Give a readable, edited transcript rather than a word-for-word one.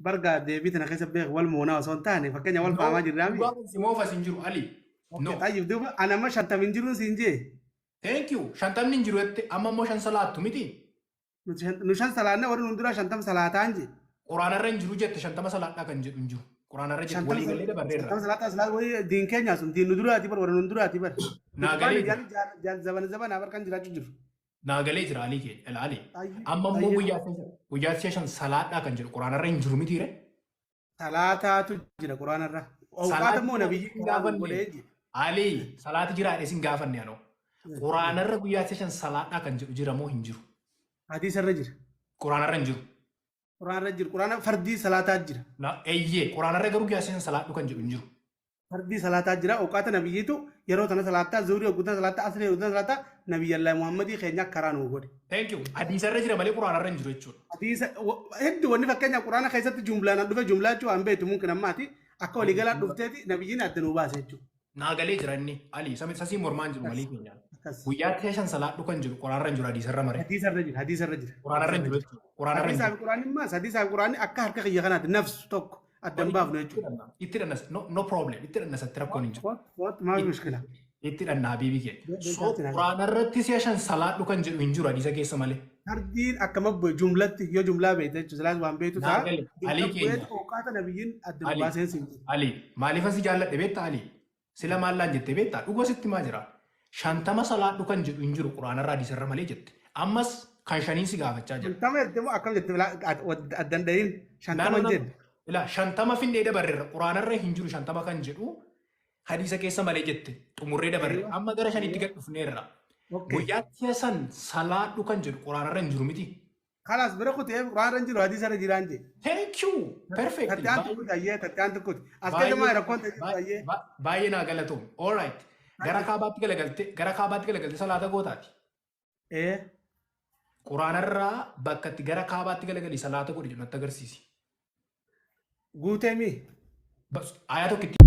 برقا ديبيتنا كيس بيغ والمونا وصون تاني فكنيا والفاما No, جرامي. dhugaa simoofa sin jiru Ali. اوكي No. طيب دوبا انا ما شنت من جرون سينجي. Thank you. Shantamni hin jiru jette amma immoo shan salaattu miti. نشان سلانا ورن ندرا شنتم سلاتانجي. Quraanarra hin jiru jette shantama salaadhaa kan jedhu hin jiru. Quraanarra jette walii galee dabarreerra. شنتم سلاتا سلات وي دين كينيا سن دين ندرا تبر ورن ندرا تبر. Naa galee jira. جال زبان أبر كان جرا جور. Naa galee jira alii kee ilaali. طيب Amma immoo طيب guyyaa shan salaadhaa kan jedhu quraanarra hin jiru miti re. سلاتا تجرا قرآن الرا. أوقات مو نبي gaafanne. Alii salaati jira isin gaafanne anoo. Quraanarra guyyaa shan salaadhaa kan jedhu jira moo hin jiru. حديث الرجل. Quraanarra hin jiru. قرآن الرجل قرآن فردي سلاتا جرا. Eeyyee quraanarra garuu guyyaa shan salaadhu kan jedhu hin jiru. فردي سلاتا جرا أوقات نبي تو يرو تنا سلاتا زوري وقتنا سلاتا أصلي وقتنا سلاتا نبي الله محمد خينيا كران وقول. Thank you. Hadiisarra jira malee quraanarra hin jiru jechuudha. حديث هدو وني فكنيا قرآن خيسات جملة ندفع جملة جو أم بيت ممكن أماتي أكو اللي قال دفتي نبيين أدنو باسه جو. Naa galee jira inni Ali sasii mormaan jiru malee keenya. Guyyaa shan salaadhu kan jiru quraanarra hin jiru hadiisarra maree. حديث الرجل. Quraanarra hin jiru jechuudha. Quraanarra hin حديث jiru. القرآن ما حديث القرآن أكا هركا خيا خنات نفس توك الدنباف نجو. Itti dhannas no problem itti dhannas atti rakkoon hin jiru. فوت ما في مشكلة. Itti dhannaa biibii kee. So quraanarratti si'a shan salaadhu kan jedhu hin jiru hadiisa keessa malee. هردين أكما بجملة يو جملة بيت جزلاز وان بيتو Naa تا. galee alii keenya. أوقات نبيين أدنو Ali باسه سنجي. Ali maaliif asi jaalladhe beektaa Ali sila maallaan jette beektaa dhuga sitti maa jira. Shantama salaadhu kan jedhu hin jiru quraanarra hadiisarra malee jette. Ammas kan shaniin si gaafachaa jira. شنتما يرتمو أكم جت الدندين شنتما جد. Ila shantama finnee dabarreerra quraanarra hin jiru shantama kan jedhu hadiisa keessa malee jette xumurree dabarre amma gara shanitti gad dhufneerra. أوكي. Guyyaatti san salaadhu kan jedhu quraanarra hin jiru miti. خلاص بركو تيجي قرآن رنجلو حديث الرجل عندي. Thank you. Perfect. ترتان تكوت أيه ترتان تكوت. أسكت ما يركون تجي أيه. Baay'ee naa galatoom. All right. Gara kaabaatti galagalte salaata gootaati. إيه. Quraanarraa bakka itti gara kaabaatti galagali salaata godhi jedhu natti agarsiisi. قوتي مي. Aayaa tokko itti